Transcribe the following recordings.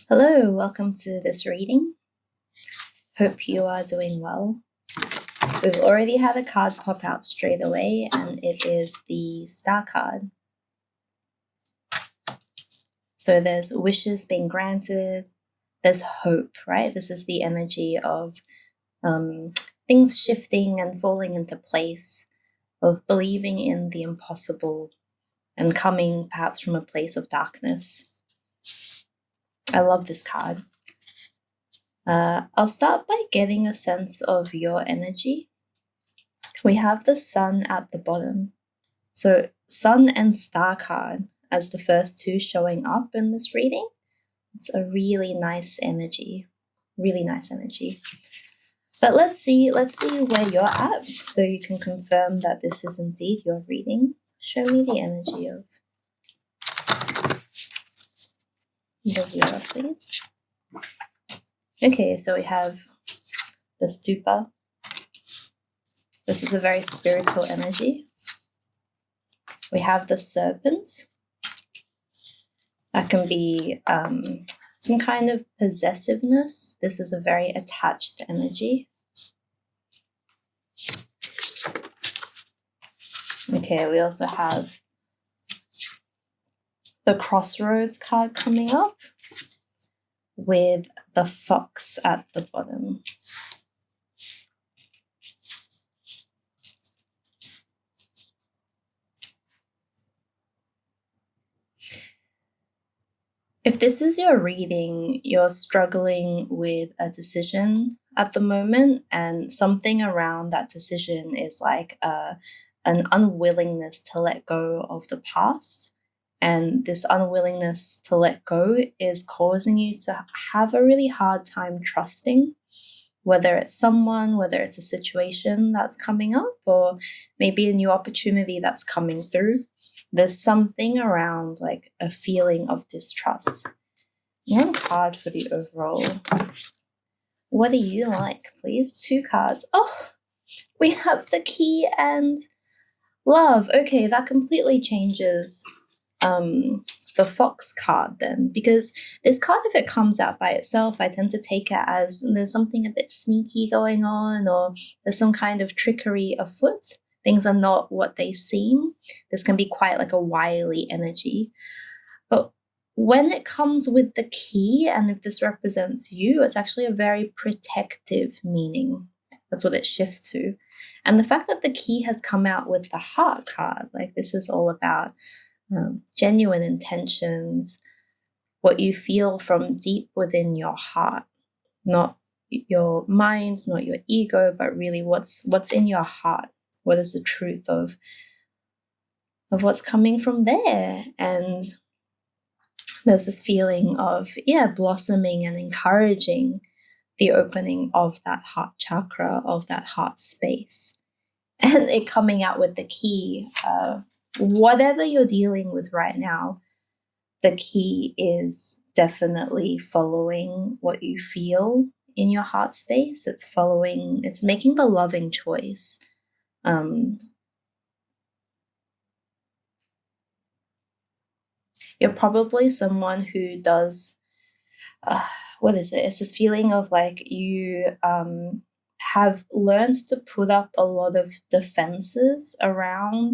Hello, welcome to this reading. Hope you are doing well. We've already had a card pop out straight away, and it is the Star card. So there's wishes being granted, there's hope, right? This is the energy of things shifting and falling into place, of believing in the impossible and coming perhaps from a place of darkness. I love this card. I'll start by getting a sense of your energy. We have the Sun at the bottom. So Sun and Star card as the first two showing up in this reading. It's a really nice energy. Really nice energy. But let's see where you're at so you can confirm that this is indeed your reading. Show me the energy of the viewer, please. Okay, so we have the Stupa. This is a very spiritual energy. We have the Serpent. That can be some kind of possessiveness. This is a very attached energy. Okay, we also have the Crossroads card coming up with the Fox at the bottom. If this is your reading, you're struggling with a decision at the moment, and something around that decision is like an unwillingness to let go of the past. And this unwillingness to let go is causing you to have a really hard time trusting, whether it's someone, whether it's a situation that's coming up, or maybe a new opportunity that's coming through. There's something around like a feeling of distrust. One card for the overall. What do you like, please? 2 cards. Oh, we have the Key and Love. Okay, that completely changes the Fox card then, because this card, if it comes out by itself, I tend to take it as there's something a bit sneaky going on, or there's some kind of trickery afoot. Things are not what they seem. This can be quite like a wily energy. But when it comes with the Key, and if this represents you, it's actually a very protective meaning. That's what it shifts to. And the fact that the Key has come out with the Heart card, like this is all about genuine intentions, what you feel from deep within your heart, not your mind, not your ego, but really what's in your heart. What is the truth of what's coming from there? And there's this feeling of, blossoming and encouraging the opening of that heart chakra, of that heart space. And it coming out with the Key, whatever you're dealing with right now, the Key is definitely following what you feel in your heart space. It's making the loving choice. You're probably someone who does, what is it? It's this feeling of like you have learned to put up a lot of defenses around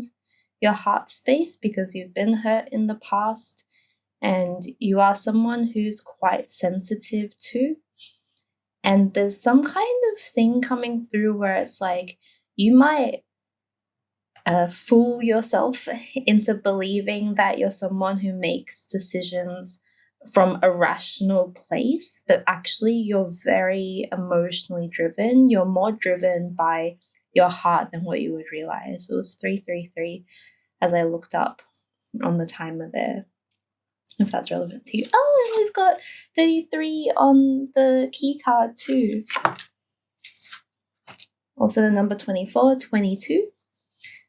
your heart space because you've been hurt in the past, and you are someone who's quite sensitive too. And there's some kind of thing coming through where it's like you might fool yourself into believing that you're someone who makes decisions from a rational place, but actually you're very emotionally driven. You're more driven by your heart than what you would realize. It was 333 as I looked up on the timer there, if that's relevant to you. Oh, and we've got 33 on the Key card too. Also the number 24, 22,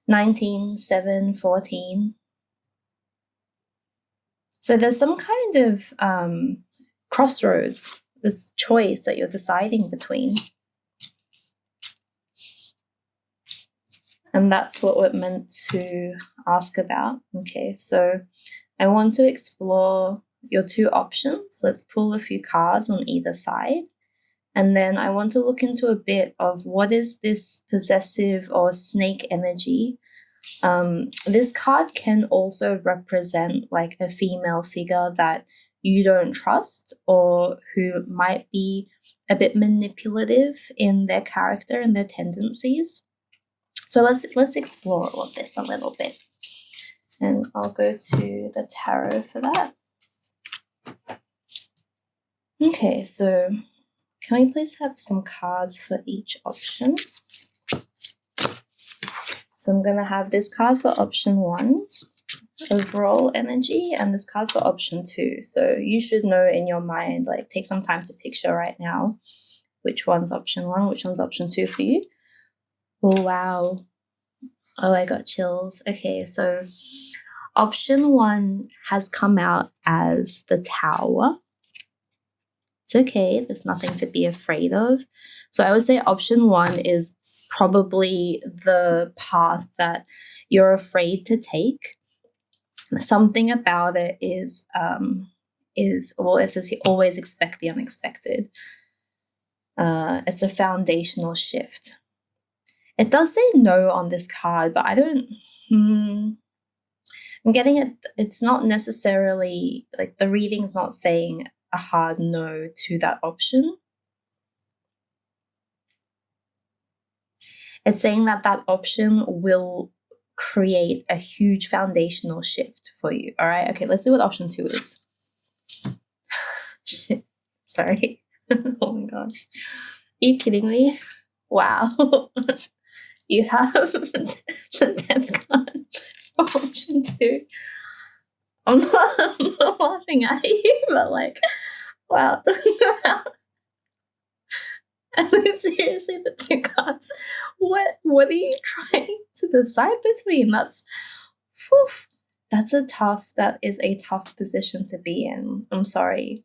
19, 7, 14. So there's some kind of crossroads, this choice that you're deciding between. And that's what we're meant to ask about. Okay, so I want to explore your two options. Let's pull a few cards on either side. And then I want to look into a bit of what is this possessive or snake energy. This card can also represent like a female figure that you don't trust or who might be a bit manipulative in their character and their tendencies. So let's explore all of this a little bit. And I'll go to the tarot for that. Okay, so can we please have some cards for each option? So I'm going to have this card for option 1, overall energy, and this card for option 2. So you should know in your mind, like take some time to picture right now which one's option 1, which one's option 2 for you. Oh, wow. Oh, I got chills. Okay, so option 1 has come out as the Tower. It's okay. There's nothing to be afraid of. So I would say option 1 is probably the path that you're afraid to take. Something about it is well, it says always expect the unexpected. It's a foundational shift. It does say no on this card, but I don't. I'm getting it. It's not necessarily like the reading's not saying a hard no to that option. It's saying that that option will create a huge foundational shift for you. All right. Okay. Let's see what option 2 is. Shit. Sorry. Oh my gosh. Are you kidding me? Wow. You have the death card for option 2. I'm not laughing at you, but like, wow. And then seriously, the 2 cards. What are you trying to decide between? That is a tough position to be in. I'm sorry.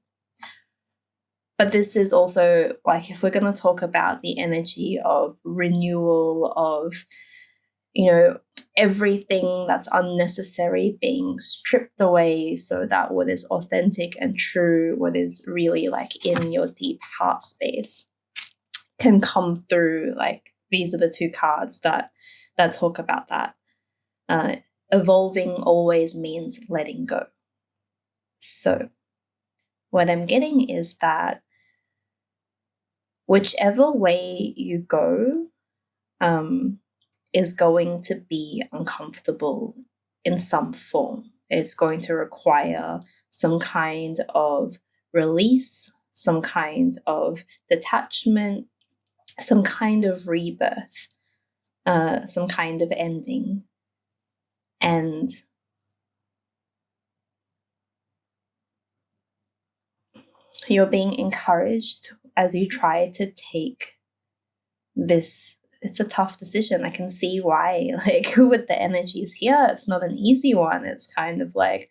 But this is also, like, if we're going to talk about the energy of renewal, of, everything that's unnecessary being stripped away so that what is authentic and true, what is really like in your deep heart space can come through. Like, these are the 2 cards that talk about that. Evolving always means letting go. So what I'm getting is that whichever way you go is going to be uncomfortable in some form. It's going to require some kind of release, some kind of detachment, some kind of rebirth, some kind of ending. And you're being encouraged as you try to take this. It's a tough decision. I can see why, like, with the energies here, it's not an easy one. It's kind of like,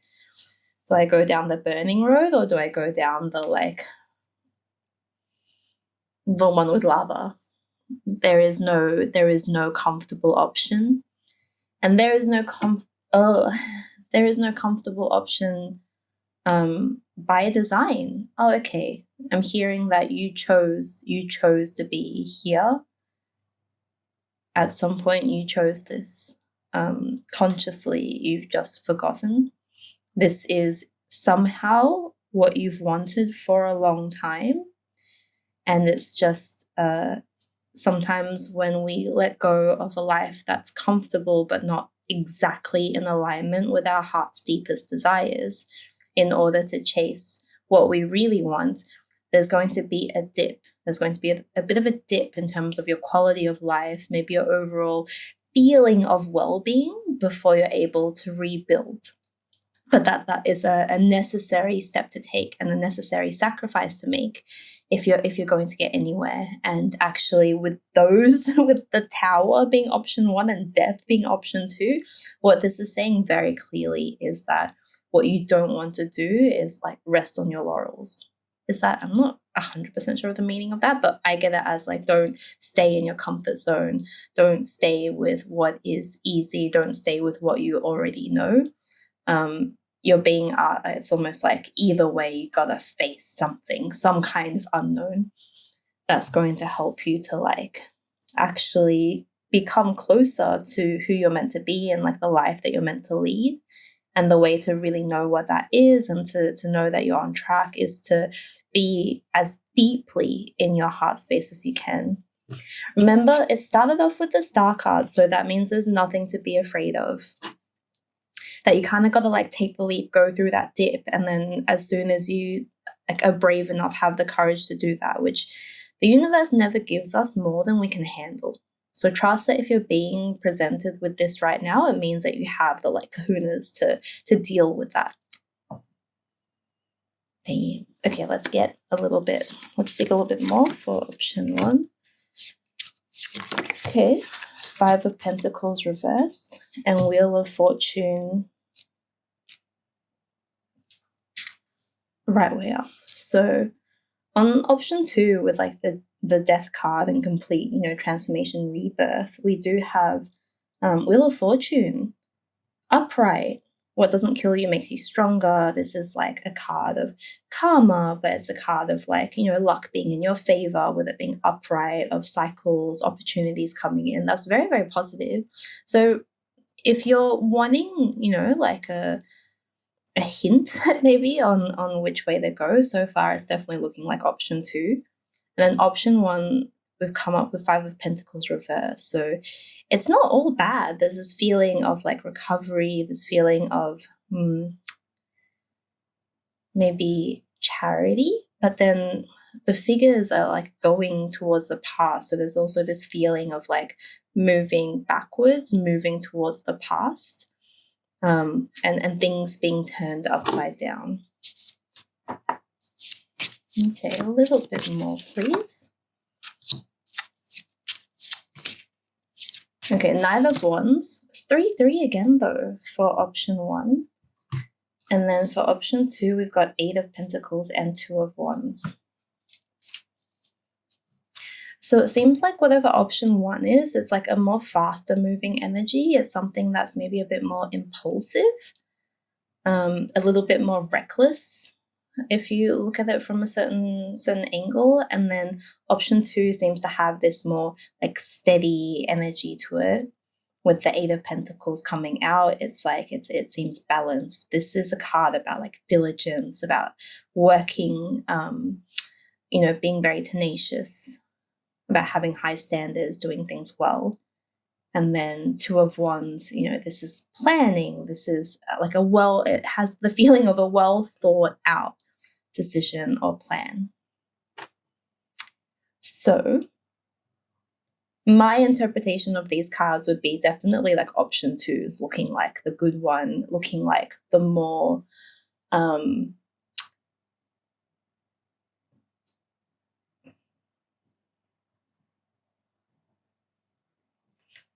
do I go down the burning road or do I go down the one with lava? There is no comfortable option, and there is no comfortable option by design. Oh, okay. I'm hearing that you chose to be here. At some point you chose this. Consciously, you've just forgotten. This is somehow what you've wanted for a long time. And it's just sometimes when we let go of a life that's comfortable but not exactly in alignment with our heart's deepest desires, in order to chase what we really want, there's going to be a dip. There's going to be a bit of a dip in terms of your quality of life, maybe your overall feeling of well-being before you're able to rebuild. But that is a necessary step to take and a necessary sacrifice to make if you're going to get anywhere. And actually, with the Tower being option 1 and death being option 2, what this is saying very clearly is that what you don't want to do is like rest on your laurels. Is that, I'm not 100% sure of the meaning of that, but I get it as like, don't stay in your comfort zone. Don't stay with what is easy. Don't stay with what you already know. you're being it's almost like either way you gotta face something, some kind of unknown that's going to help you to like actually become closer to who you're meant to be and like the life that you're meant to lead. And the way to really know what that is and to know that you're on track is to be as deeply in your heart space as you can. Remember, it started off with the star card, so that means there's nothing to be afraid of. That you kind of got to like take the leap, go through that dip, and then as soon as you like are brave enough, have the courage to do that, which the universe never gives us more than we can handle. So trust that if you're being presented with this right now, it means that you have the like kahunas to deal with that. Okay, let's dig a little bit more for option 1. Okay, 5 of Pentacles reversed and Wheel of Fortune right way up. So on option 2 with like the Death card and complete, transformation, rebirth, we do have Wheel of Fortune upright. What doesn't kill you makes you stronger. This is like a card of karma, but it's a card of like, luck being in your favor, with it being upright, of cycles, opportunities coming in. That's very, very positive. So if you're wanting, like a hint maybe on which way to go, so far it's definitely looking like option 2. And then option 1, we've come up with 5 of Pentacles reversed. So it's not all bad. There's this feeling of like recovery, this feeling of maybe charity, but then the figures are like going towards the past. So there's also this feeling of like moving backwards, moving towards the past, and things being turned upside down. Okay, a little bit more, please. Okay, Knight of Wands. 3-3 again, though, for option 1. And then for option 2, we've got 8 of Pentacles and 2 of Wands. So it seems like whatever option 1 is, it's like a more faster moving energy. It's something that's maybe a bit more impulsive, a little bit more reckless, if you look at it from a certain angle. And then option 2 seems to have this more like steady energy to it. With the 8 of Pentacles coming out, it's like it seems balanced. This is a card about like diligence, about working, being very tenacious, about having high standards, doing things well. And then 2 of Wands, this is planning. This is like it has the feeling of a well thought out decision or plan. So my interpretation of these cards would be definitely like option 2 is looking like the good one, looking like the more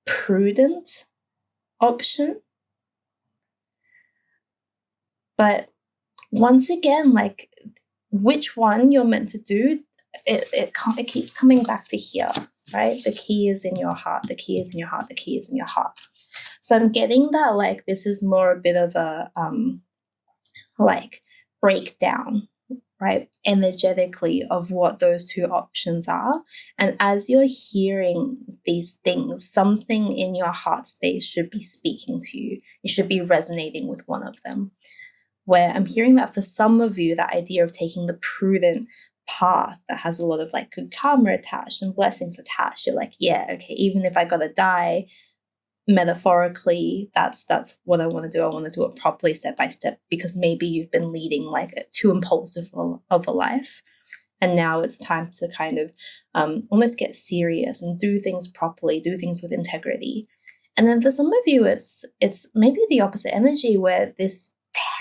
prudent option. But once again, like which one you're meant to do, it keeps coming back to here, right? The key is in your heart. The key is in your heart. The key is in your heart. So I'm getting that like this is more a bit of a like breakdown, right, energetically, of what those 2 options are. And as you're hearing these things, something in your heart space should be speaking to you. You should be resonating with one of them. Where I'm hearing that for some of you, that idea of taking the prudent path that has a lot of like good karma attached and blessings attached, you're like, yeah, okay, even if I gotta die, metaphorically, that's what I want to do. I want to do it properly, step by step, because maybe you've been leading like a too impulsive of a life, and now it's time to kind of almost get serious and do things properly, do things with integrity. And then for some of you, it's maybe the opposite energy, where this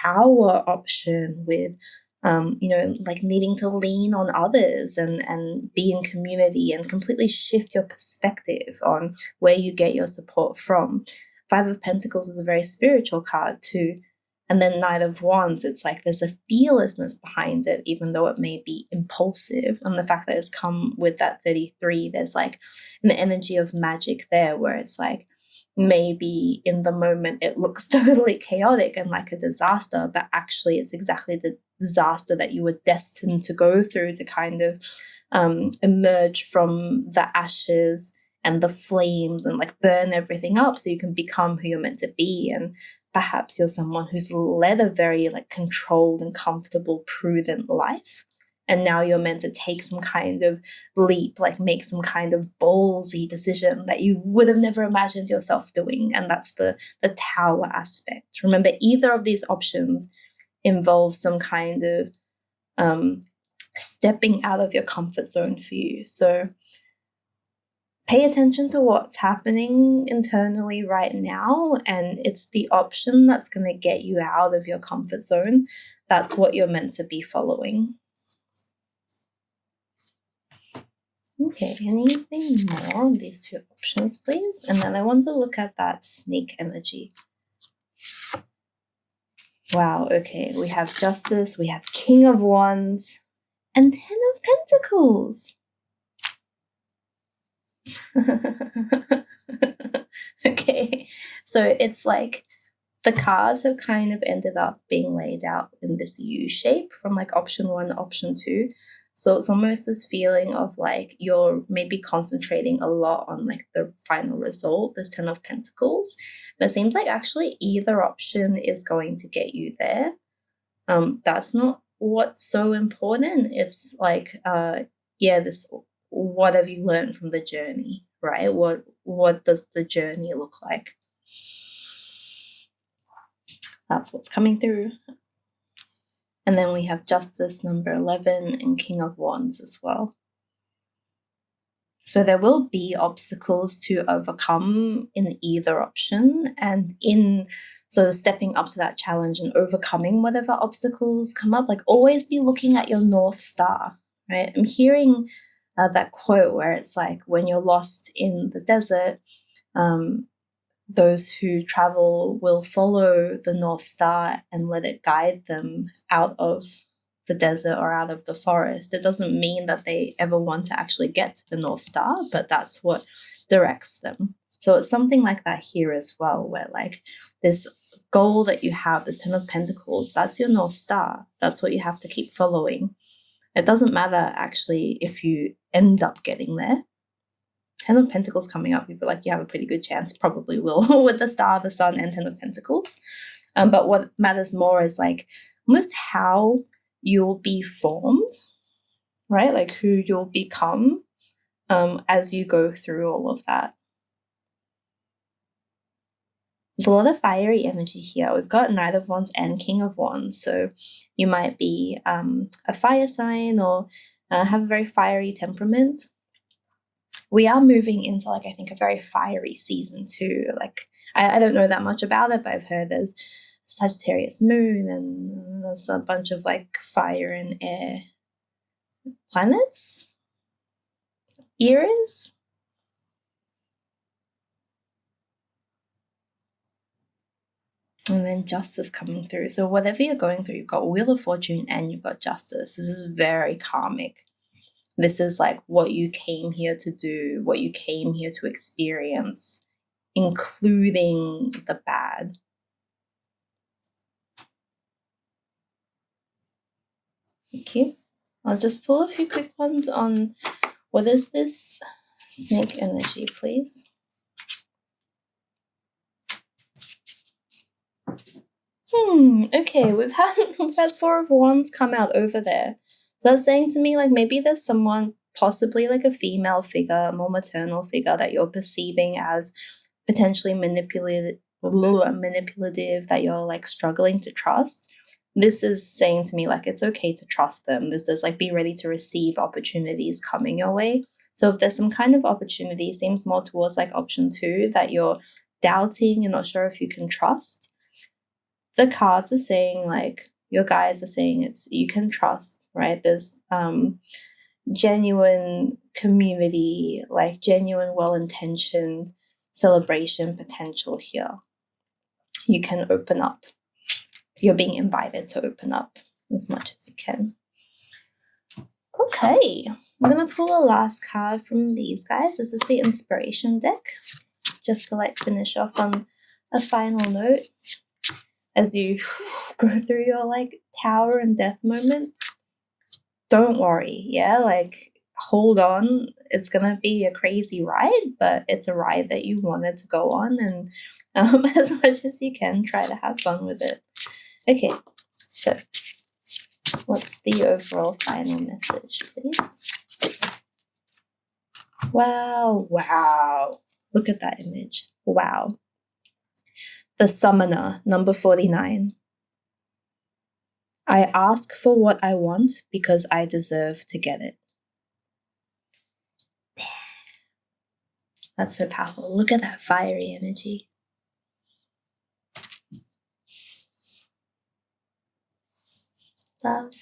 Tower option with like needing to lean on others and be in community and completely shift your perspective on where you get your support from. 5 of Pentacles is a very spiritual card too. And then Knight of Wands, it's like there's a fearlessness behind it, even though it may be impulsive. And the fact that it's come with that 33, there's like an energy of magic there, where it's like maybe in the moment it looks totally chaotic and like a disaster, but actually it's exactly the disaster that you were destined to go through to kind of emerge from the ashes and the flames and like burn everything up so you can become who you're meant to be. And perhaps you're someone who's led a very like controlled and comfortable, prudent life. And now you're meant to take some kind of leap, like make some kind of ballsy decision that you would have never imagined yourself doing. And that's the tower aspect. Remember, either of these options involves some kind of stepping out of your comfort zone for you. So pay attention to what's happening internally right now, and it's the option that's going to get you out of your comfort zone. That's what you're meant to be following. Okay, anything more on these two options, please? And then I want to look at that snake energy. Wow, okay, we have Justice, we have King of Wands, and Ten of Pentacles. Okay, so it's like the cards have kind of ended up being laid out in this U shape from like option 1, option 2. So it's almost this feeling of like you're maybe concentrating a lot on like the final result, this Ten of Pentacles. But it seems like actually either option is going to get you there. That's not what's so important. It's like, this, what have you learned from the journey, right? What does the journey look like? That's what's coming through. And then we have Justice, number 11, and King of Wands as well. So there will be obstacles to overcome in either option, and so stepping up to that challenge and overcoming whatever obstacles come up, like always be looking at your North Star, right? I'm hearing that quote where it's like, when you're lost in the desert, those who travel will follow the North Star and let it guide them out of the desert or out of the forest. It doesn't mean that they ever want to actually get to the North Star, but that's what directs them. So it's something like that here as well, where like this goal that you have, this Ten of Pentacles, that's your North Star. That's what you have to keep following. It doesn't matter actually if you end up getting there. Ten of Pentacles coming up, people like, you have a pretty good chance, probably will, with the Star, the Sun, and Ten of Pentacles. But what matters more is like almost how you'll be formed, right? Like who you'll become as you go through all of that. There's a lot of fiery energy here. We've got Knight of Wands and King of Wands. So you might be a fire sign or have a very fiery temperament. We are moving into like, I think, a very fiery season too. Like I don't know that much about it, but I've heard there's Sagittarius moon and there's a bunch of like fire and air planets, eras. And then Justice coming through. So whatever you're going through, you've got Wheel of Fortune and you've got Justice. This is very karmic. This is like what you came here to do, what you came here to experience, including the bad. Thank you. I'll just pull a few quick ones on what is this snake energy, please. Okay, we've had Four of Wands come out over there. So that's saying to me, like, maybe there's someone, possibly like a female figure, a more maternal figure that you're perceiving as potentially manipulative, that you're like struggling to trust. This is saying to me, like, it's okay to trust them. This is like, be ready to receive opportunities coming your way. So if there's some kind of opportunity, seems more towards like option 2, that you're doubting, you're not sure if you can trust. The cards are saying, like, your guys are saying it's, you can trust, right? There's genuine community, like genuine, well-intentioned celebration potential here. You can open up. You're being invited to open up as much as you can. Okay, I'm going to pull a last card from these guys. This is the inspiration deck. just to like finish off on a final note as you go through your like tower and death moment, don't worry, yeah? Like, hold on. It's gonna be a crazy ride, but it's a ride that you wanted to go on, and as much as you can, try to have fun with it. Okay, so what's the overall final message, please? Wow, wow. Look at that image. Wow. The Summoner, number 49. I ask for what I want because I deserve to get it. Damn. That's so powerful. Look at that fiery energy. Love.